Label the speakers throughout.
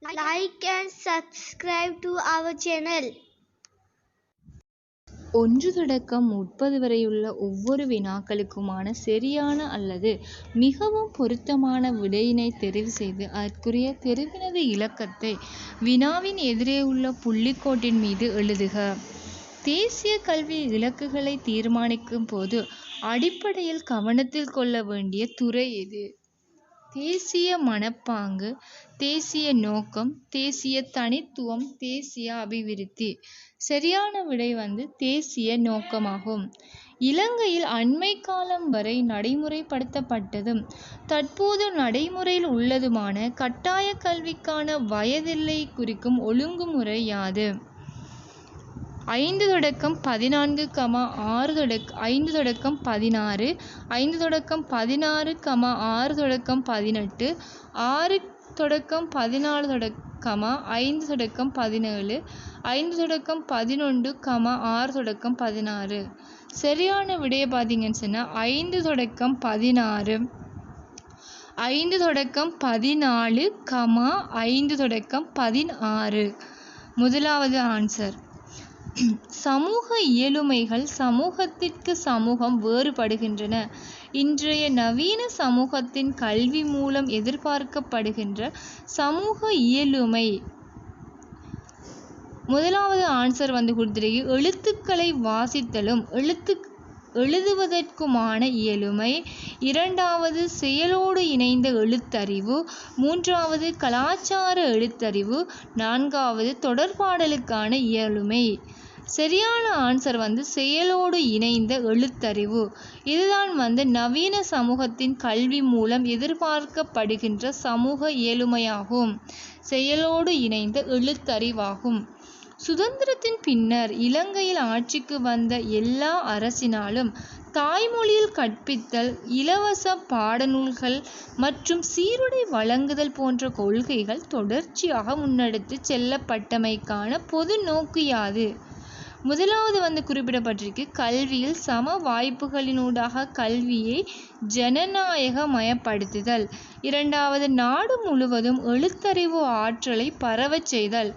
Speaker 1: like and subscribe to our channel.
Speaker 2: 1 தொடக்கம் 30 வரையுள்ள ஒவ்வொரு வினாக்களுக்குமான சரியான அல்லது மிகவும் பொருத்தமான விடையினை தெரிவு செய்து அதற்குரிய தெரிவினது இலக்கத்தை வினாவின் எதிரே உள்ள புள்ளிக்கோட்டின் மீது எழுதுக. தேசிய கல்வி இலக்குகளை தீர்மானிக்கும் போது அடிப்படையில் கவனத்தில் கொள்ள வேண்டிய துறை எது? தேசிய மனப்பாங்கு, தேசிய நோக்கம், தேசிய தனித்துவம், தேசிய அபிவிருத்தி. சரியான விடை தேசிய நோக்கமாகும். இலங்கையில் அண்மை காலம் வரை நடைமுறைப்படுத்தப்பட்டதும் தற்போது நடைமுறையில் உள்ளதுமான கட்டாய கல்விக்கான வயதெல்லை குறிக்கும் ஒழுங்குமுறை யாது? 5 தொடக்கம் 14, 6 5 தொடக்கம் 16, 5 தொடக்கம் 16, 6 தொடக்கம் 18, 6 தொடக்கம் 14 5 தொடக்கம் 17, 5 தொடக்கம் 11, 6 தொடக்கம் 16. சரியான விடையை பார்த்தீங்கன்னு சொன்னால் 5 தொடக்கம் 16, 5 தொடக்கம் 14, 5 தொடக்கம் 16. முதலாவது ஆன்சர். சமூக இயலுமைகள் சமூகத்திற்கு சமூகம் வேறுபடுகின்றன. இன்றைய நவீன சமூகத்தின் கல்வி மூலம் எதிர்பார்க்கப்படுகின்ற சமூக இயலுமை. முதலாவது ஆன்சர் கொடுத்திருக்கு. எழுத்துக்களை வாசித்தலும் எழுதுவதற்குமான இயலுமை. 2வது செயலோடு இணைந்த எழுத்தறிவு. 3வது கலாச்சார எழுத்தறிவு. 4வது தொடர்பாடலுக்கான இயலுமை. சரியான ஆன்சர் செயலோடு இணைந்த எழுத்தறிவு. இதுதான் நவீன சமூகத்தின் கல்வி மூலம் எதிர்பார்க்கப்படுகின்ற சமூக இயலுமையாகும். செயலோடு இணைந்த எழுத்தறிவாகும். சுதந்திரத்தின் பின்னர் இலங்கையில் ஆட்சிக்கு வந்த எல்லா அரசினாலும் தாய்மொழியில் கற்பித்தல், இலவச பாடநூல்கள் மற்றும் சீருடை வழங்குதல் போன்ற கொள்கைகள் தொடர்ச்சியாக முன்னெடுத்து செல்லப்பட்டமைக்கான பொது நோக்கு யாது? முதலாவது குறிப்பிடப்பட்டிருக்கு. கல்வியில் சம வாய்ப்புகளினூடாக கல்வியை ஜனநாயகமயப்படுத்துதல். 2வது நாடு முழுவதும் எழுத்தறிவு ஆற்றலை பரவச் செய்தல்.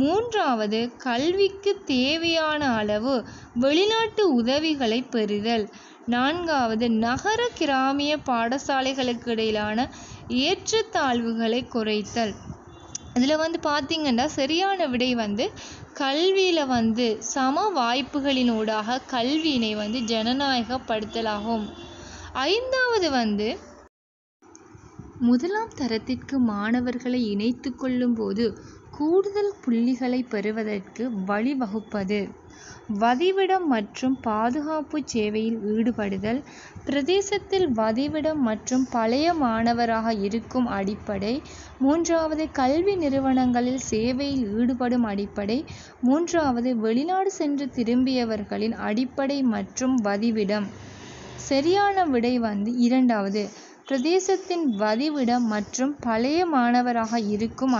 Speaker 2: 3வது கல்விக்கு தேவையான அளவு வெளிநாட்டு உதவிகளை பெறுதல். 4வது நகர கிராமிய பாடசாலைகளுக்கு இடையிலான ஏற்றத்தாழ்வுகளை குறைத்தல். இதில் பார்த்தீங்கன்னா சரியான விடை கல்வியில் சம வாய்ப்புகளினூடாக கல்வியினை ஜனநாயகப்படுத்தலாகும். 5வது முதலாம் தரத்திற்கு மாணவர்களை இணைத்து கொள்ளும் போது கூடுதல் புள்ளிகளை பெறுவதற்கு வழிவகுப்பது. வதிவிடம் மற்றும் பாதுகாப்பு சேவையில் ஈடுபடுதல். பிரதேசத்தில் வதிவிடம் மற்றும் பழைய மாணவராக இருக்கும் அடிப்படை. 3வது கல்வி நிறுவனங்களில் சேவையில் ஈடுபடும் அடிப்படை. 3வது வெளிநாடு சென்று திரும்பியவர்களின் அடிப்படை மற்றும் வதிவிடம். சரியான விடை 2வது பிரதேசத்தின் வதிவிடம் மற்றும் பழைய மாணவராக இருக்கும்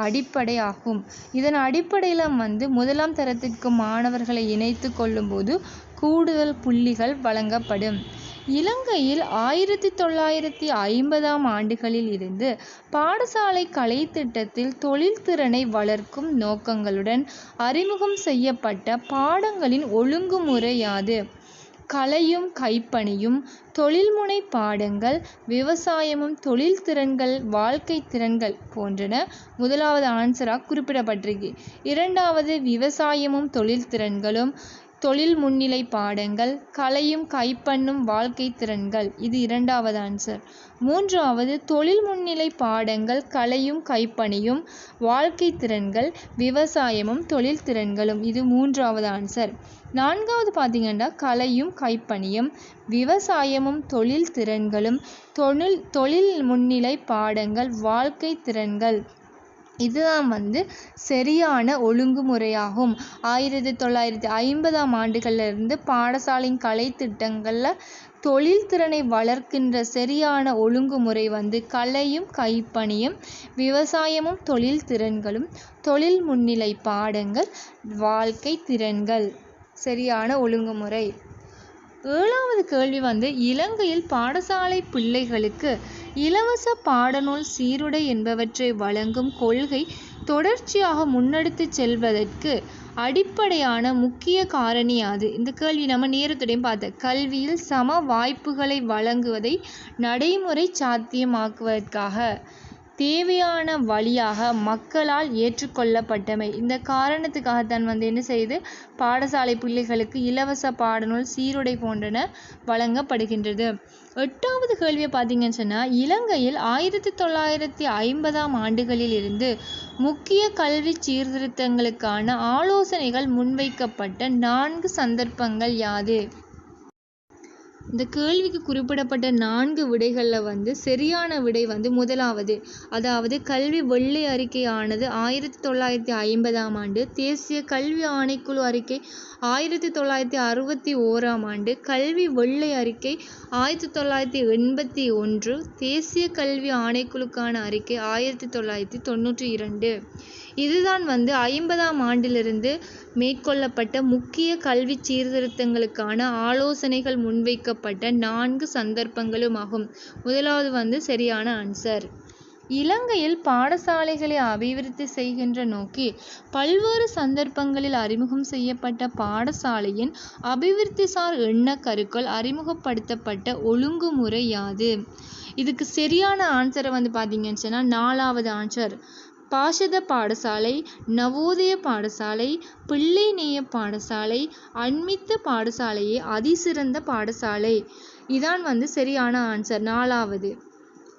Speaker 2: அடிப்படை ஆகும். இதன் அடிப்படையில் முதலாம் தரத்திற்கு மாணவர்களை இணைத்து கொள்ளும்போது கூடுதல் புள்ளிகள் வழங்கப்படும். இலங்கையில் 1950ஆம் ஆண்டுகளில் இருந்து பாடசாலை கலைத்திட்டத்தில் தொழில்திறனை வளர்க்கும் நோக்கங்களுடன் அறிமுகம் செய்யப்பட்ட பாடங்களின் ஒழுங்குமுறை யாது? கலையும் கைப்பணியும், தொழில்முனை பாடங்கள், விவசாயமும், தொழில் திறன்கள், வாழ்க்கை திறன்கள் போன்றன முதலாவது ஆன்சராக குறிப்பிடப்பட்டிருக்கு. 2வது விவசாயமும் தொழில் திறன்களும், தொழில் முன்னிலை பாடங்கள், கலையும் கைப்பண்ணும், வாழ்க்கை திறன்கள். இது 2வது ஆன்சர். 3வது தொழில் முன்னிலை பாடங்கள், கலையும் கைப்பணியும், வாழ்க்கை திறன்கள், விவசாயமும் தொழில் திறன்களும். இது 3வது ஆன்சர். 4வது பார்த்தீங்கன்னா கலையும் கைப்பணியும், விவசாயமும் தொழில் திறன்களும், தொழில் முன்னிலை பாடங்கள், வாழ்க்கை திறன்கள். இதுதான் சரியான ஒழுங்குமுறையாகும். 1950ஆம் ஆண்டுகளிலிருந்து பாடசாலையின் கலை திட்டங்களில் தொழில் திறனை வளர்க்கின்ற சரியான ஒழுங்குமுறை கலையும் கைப்பணியும், விவசாயமும் தொழில் திறன்களும், தொழில் முன்னிலை பாடங்கள், வாழ்க்கை திறன்கள். சரியான ஒழுங்குமுறை. 7வது கேள்வி இலங்கையில் பாடசாலை பிள்ளைகளுக்கு இலவச பாடநூல் சீருடை என்பவற்றை வழங்கும் கொள்கை தொடர்ச்சியாக முன்னெடுத்து செல்வதற்கு அடிப்படையான முக்கிய காரணி யாது? இந்த கேள்வி நம்ம நேரத்துடையும் பார்த்த கல்வியில் சம வாய்ப்புகளை வழங்குவதை நடைமுறை சாத்தியமாக்குவதற்காக தேவையான வழியாக மக்களால் ஏற்றுக்கொள்ளப்பட்டமை. இந்த காரணத்துக்காகத்தான் என்ன செய்து பாடசாலை பிள்ளைகளுக்கு இலவச பாடநூல் சீருடை போன்றன வழங்கப்படுகின்றது. 8வது கேள்வியை பார்த்தீங்கன்னு சொன்னால், இலங்கையில் 1950ஆம் ஆண்டுகளில் இருந்து முக்கிய கல்வி சீர்திருத்தங்களுக்கான ஆலோசனைகள் முன்வைக்கப்பட்ட 4 சந்தர்ப்பங்கள் யாது? இந்த கேள்விக்கு குறிப்பிடப்பட்ட 4 விடைகளில் சரியான விடை முதலாவது, அதாவது கல்வி வெள்ளை அறிக்கையானது 1950ஆம் ஆண்டு, தேசிய கல்வி ஆணைக்குழு அறிக்கை 1961ஆம் ஆண்டு, கல்வி வெள்ளை அறிக்கை 1981, தேசிய கல்வி ஆணைக்குழுக்கான அறிக்கை 1992. இதுதான் 50ஆம் ஆண்டிலிருந்து மேற்கொள்ளப்பட்ட முக்கிய கல்வி சீர்திருத்தங்களுக்கான ஆலோசனைகள் முன்வைக்கப்பட்ட 4 சந்தர்ப்பங்களும் ஆகும். முதலாவது சரியான ஆன்சர். இலங்கையில் பாடசாலைகளை அபிவிருத்தி செய்கின்ற நோக்கி பல்வேறு சந்தர்ப்பங்களில் அறிமுகம் செய்யப்பட்ட பாடசாலையின் அபிவிருத்திசார் எண்ணக்கருக்கள் அறிமுகப்படுத்தப்பட்ட ஒழுங்குமுறை யாது? இதுக்கு சரியான ஆன்சரை பார்த்தீங்கன்னு சொன்னால் 4வது ஆன்சர். பாஷத பாடசாலை, நவோதய பாடசாலை, பிள்ளை நேய பாடசாலை, அண்மித்த பாடசாலையே அதிசிறந்த பாடசாலை. இதான் சரியான ஆன்சர் 4வது.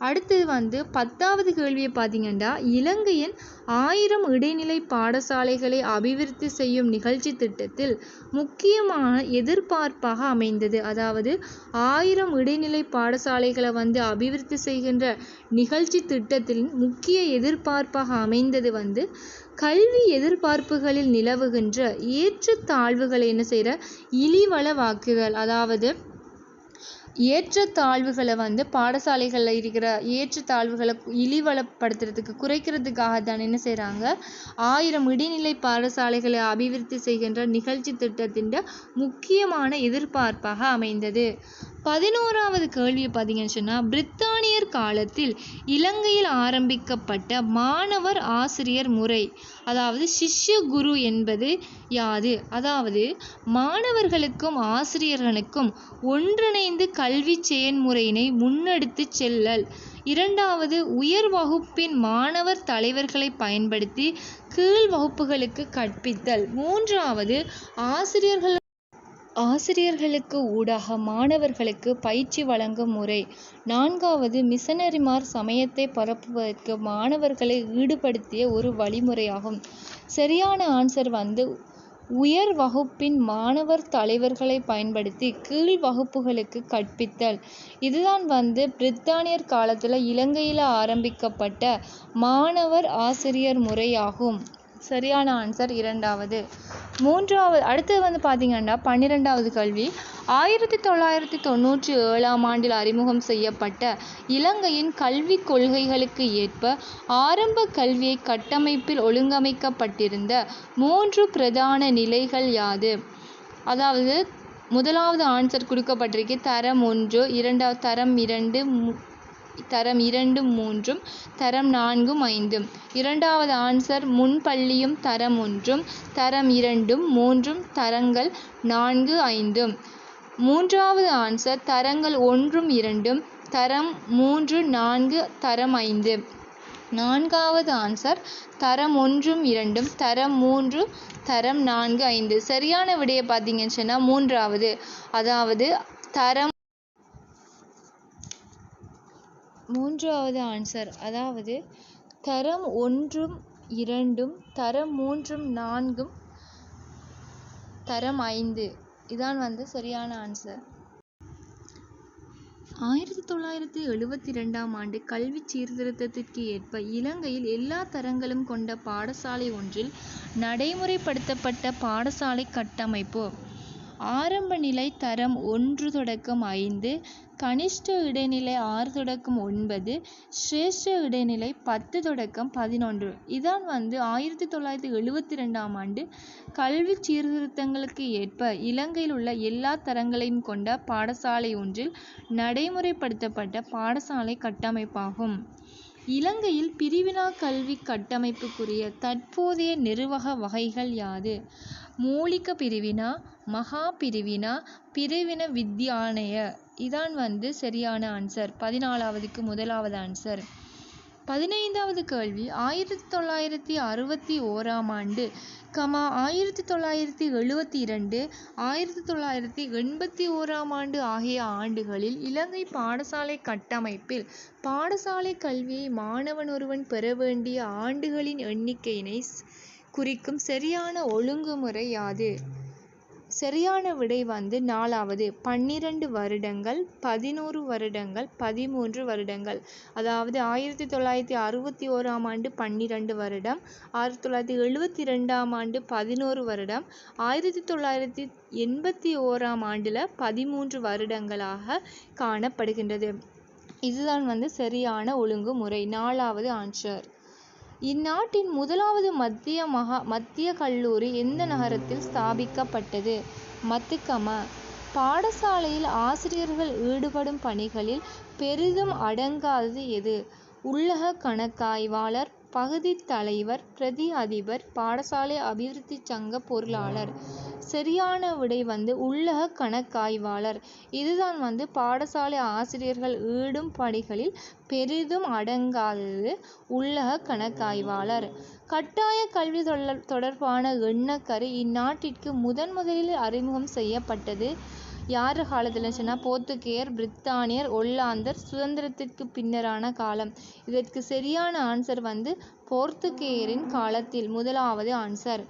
Speaker 2: அடுத்தது 10வது கேள்வியை பார்த்தீங்கன்னா, இலங்கையின் 1000 இடைநிலை பாடசாலைகளை அபிவிருத்தி செய்யும் நிகழ்ச்சி திட்டத்தில் முக்கியமான எதிர்பார்ப்பாக அமைந்தது. அதாவது 1000 இடைநிலை பாடசாலைகளை அபிவிருத்தி செய்கின்ற நிகழ்ச்சி திட்டத்தில் முக்கிய எதிர்பார்ப்பாக அமைந்தது கல்வி எதிர்பார்ப்புகளில் நிலவுகின்ற ஏற்றத்தாழ்வுகளை இழிவளவாக்குதல். அதாவது ஏற்றத்தாழ்வுகளை பாடசாலைகளில் இருக்கிற ஏற்றத்தாழ்வுகளை இழிவளப்படுத்துறதுக்கு குறைக்கிறதுக்காக தான் என்ன செய்கிறாங்க, 1000 இடைநிலை பாடசாலைகளை அபிவிருத்தி செய்கின்ற நிகழ்ச்சி திட்டத்தின் முக்கியமான எதிர்பார்ப்பாக அமைந்தது. 11வது கேள்வியை பார்த்தீங்கன்னு சொன்னால், பிரித்தானியர் காலத்தில் இலங்கையில் ஆரம்பிக்கப்பட்ட மாணவர் ஆசிரியர் முறை, அதாவது சிஷ்ய குரு என்பது யாது? அதாவது மாணவர்களுக்கும் ஆசிரியர்களுக்கும் ஒன்றிணைந்து கல்வி செயன்முறையினை முன்னெடுத்து செல்லல். 2வது உயர் வகுப்பின் மாணவர் தலைவர்களை பயன்படுத்தி கீழ் வகுப்புகளுக்கு கற்பித்தல். 3வது ஆசிரியர்களுக்கு ஊடாக மாணவர்களுக்கு பயிற்சி வழங்கும் முறை. 4வது மிஷனரிமார் சமயத்தை பரப்புவதற்கு மாணவர்களை ஈடுபடுத்திய ஒரு வழிமுறையாகும். சரியான ஆன்சர் உயர் வகுப்பின் மாணவர் தலைவர்களை பயன்படுத்தி கீழ் வகுப்புகளுக்கு கற்பித்தல். இதுதான் பிரித்தானியர் காலத்தில் இலங்கையில் ஆரம்பிக்கப்பட்ட மாணவர் ஆசிரியர் முறையாகும். சரியான ஆன்சர் 2வது. அடுத்தது பார்த்தீங்கன்னா 12வது கேள்வி, 1997ஆம் ஆண்டில் அறிமுகம் செய்யப்பட்ட இலங்கையின் கல்விக் கொள்கைகளுக்கு ஏற்ப ஆரம்ப கல்வியை கட்டமைப்பில் ஒழுங்கமைக்கப்பட்டிருந்த 3 பிரதான நிலைகள் யாது? அதாவது முதலாவது ஆன்சர் கொடுக்கப்பட்டிருக்கு தரம் 1, தரம் 2, தரம் 2, 3, தரம் 4, 5. 2வது ஆன்சர் முன்பள்ளியும் தரம் 1, தரம் 2, 3 தரங்கள் 4, 5. 3வது ஆன்சர் தரங்கள் 1, 2, தரம் 3, 4, தரம் 5. 4வது ஆன்சர் தரம் 1, 2, தரம் 3, தரம் 4, 5. சரியான விடையை பார்த்தீங்கன்னு சொன்னால் 3வது, அதாவது தரம் 3வது ஆன்சர், அதாவது தரம் 1, 2, தரம் 3, 4, தரம் 5. இதான் சரியான ஆன்சர். 1972ஆம் ஆண்டு கல்வி சீர்திருத்தத்திற்கு ஏற்ப இலங்கையில் எல்லா தரங்களும் கொண்ட பாடசாலை ஒன்றில் நடைமுறைப்படுத்தப்பட்ட பாடசாலை கட்டமைப்பு. ஆரம்ப நிலை தரம் 1 தொடக்கம் 5, கனிஷ்ட இடைநிலை 6 தொடக்கம் 9, சிரேஷ்ட இடைநிலை 10 தொடக்கம் 11. இதான் 1972ஆம் ஆண்டு கல்வி சீர்திருத்தங்களுக்கு ஏற்ப இலங்கையில் உள்ள எல்லா தரங்களையும் கொண்ட பாடசாலை ஒன்றில் நடைமுறைப்படுத்தப்பட்ட பாடசாலை கட்டமைப்பாகும். இலங்கையில் பிரிவினா கல்வி கட்டமைப்புக்குரிய தற்போதைய நிர்வாக வகைகள் யாது? மூலிக பிரிவினா, மகா பிரிவினா, பிரிவின வித்யாலய. இதான் சரியான ஆன்சர். 14வதுக்கு முதலாவது ஆன்சர். 15வது கேள்வி 1961ஆம் ஆண்டு, 1972, 1981ஆம் ஆண்டு ஆகிய ஆண்டுகளில் இலங்கை பாடசாலை கட்டமைப்பில் பாடசாலை கல்வியை மாணவன் ஒருவன் பெற வேண்டிய ஆண்டுகளின் எண்ணிக்கையினை குறிக்கும் சரியான ஒழுங்குமுறை யாது? சரியான விடை 4வது 12 வருடங்கள், 11 வருடங்கள், 13 வருடங்கள். அதாவது 1961ஆம் ஆண்டு 12 வருடம், 1972ஆம் ஆண்டு 11 வருடம், 1981ஆம் ஆண்டில் 13 வருடங்களாக காணப்படுகின்றது. இதுதான் சரியான ஒழுங்குமுறை. 4வது ஆன்சர். இந்நாட்டின் முதலாவது மத்திய கல்லூரி எந்த நகரத்தில் ஸ்தாபிக்கப்பட்டது? மத்துகம. பாடசாலையில் ஆசிரியர்கள் ஈடுபடும் பணிகளில் பெரிதும் அடங்காதது எது? உள்ளக கணக்காய்வாளர், பகுதி தலைவர், பிரதி அதிபர், பாடசாலை அபிவிருத்தி சங்க பொருளாளர். சரியான விடை உள்ளக கணக்காய்வாளர். இதுதான் பாடசாலை ஆசிரியர்கள் ஈடும் பணிகளில் பெரிதும் அடங்காதது உள்ளக கணக்காய்வாளர். கட்டாய கல்வி தொடர்பான எண்ணக்கரு இந்நாட்டிற்கு முதலில் அறிமுகம் செய்யப்பட்டது யார் காலத்தில் சொன்னால் போர்த்துகேயர், பிரித்தானியர், ஒல்லாந்தர் சுதந்திரத்திற்கு பின்னரான காலம். இதற்கு சரியான ஆன்சர் போர்த்துகேயரின் காலத்தில். முதலாவது answer.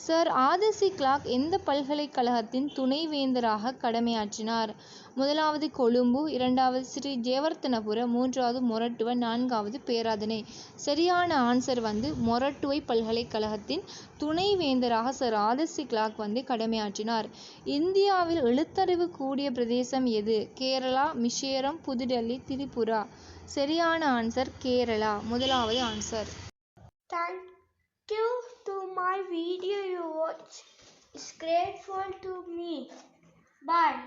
Speaker 2: Sir Arthur C Clarke எந்த பல்கலைக்கழகத்தின் துணைவேந்தராக கடமையாற்றினார்? 1வது கொழும்பு, 2வது ஸ்ரீ ஜெயவர்த்தனபுர, 3வது மொரட்டுவ, 4வது பேராதனை. சரியான ஆன்சர் மொரட்டுவை பல்கலைக்கழகத்தின் துணைவேந்தராக சர் ஆர்தர் சி கிளார்க் கடமையாற்றினார். இந்தியாவில் எழுத்தறிவு கூடிய பிரதேசம் எது? கேரளா, மிசோரம், புதுடெல்லி, திரிபுரா. சரியான ஆன்சர் கேரளா. முதலாவது answer.
Speaker 1: Thank you to my video you watch. It's grateful to me. Bye.